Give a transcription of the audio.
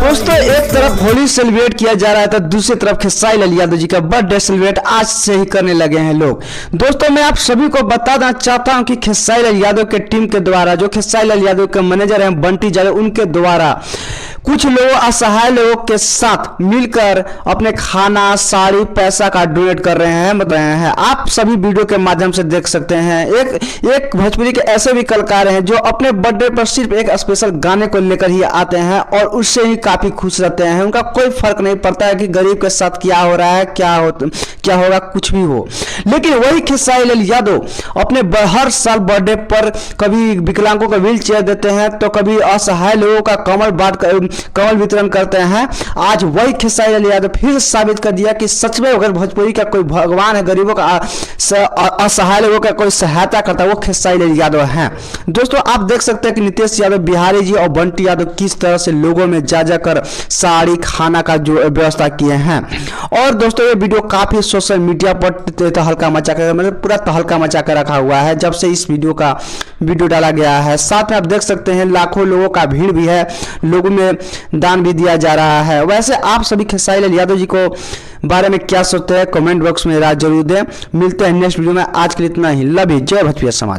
दोस्तों एक तरफ होली सेलिब्रेट किया जा रहा है तो दूसरी तरफ खेसारी लाल यादव जी का बर्थडे सेलिब्रेट आज से ही करने लगे हैं लोग। दोस्तों मैं आप सभी को बताना चाहता हूं कि खेसारी लाल यादव के टीम के द्वारा, जो खेसारी लाल यादव के मैनेजर हैं बंटी यादव, उनके द्वारा कुछ लोग असहाय लोगों के साथ मिलकर अपने खाना, साड़ी, पैसा का डोनेट कर रहे हैं, बता रहे हैं। आप सभी वीडियो के माध्यम से देख सकते हैं। एक भोजपुरी के ऐसे भी कलाकार हैं जो अपने बर्थडे पर सिर्फ एक स्पेशल गाने को लेकर ही आते हैं और उससे ही काफी खुश रहते हैं। उनका कोई फर्क नहीं पड़ता है कि गरीब के साथ क्या हो रहा है, क्या होगा, कुछ भी हो। लेकिन वही खेसारी लाल यादव अपने हर साल बर्थडे पर कभी विकलांगों को व्हील चेयर देते हैं तो कभी असहाय लोगों का कमल वितरण करते हैं। आज वही खेसारी लाल यादव फिर साबित कर दिया कि सच में अगर भोजपुरी का कोई भगवान है, गरीबों का, असहाय लोगों का कोई सहायता करता है, वो खेसारी लाल यादव हैं। दोस्तों आप देख सकते हैं कि नीतीश यादव बिहारी जी और बंटी यादव किस तरह से लोगों में जा जाकर साड़ी, खाना का जो व्यवस्था किए हैं। और दोस्तों ये वीडियो काफी सोशल मीडिया पर तहलका मचा कर, मतलब पूरा तहलका मचा कर रखा हुआ है जब से इस वीडियो डाला गया है। साथ में आप देख सकते हैं लाखों लोगों का भीड़ भी है, लोगों में दान भी दिया जा रहा है। वैसे आप सभी खेसारी लाल यादव जी को बारे में क्या सोचते हैं, कमेंट बॉक्स में राय जरूर दें। मिलते हैं नेक्स्ट वीडियो में। आज के लिए इतना ही। Love you. जय भोजपुरी समाज।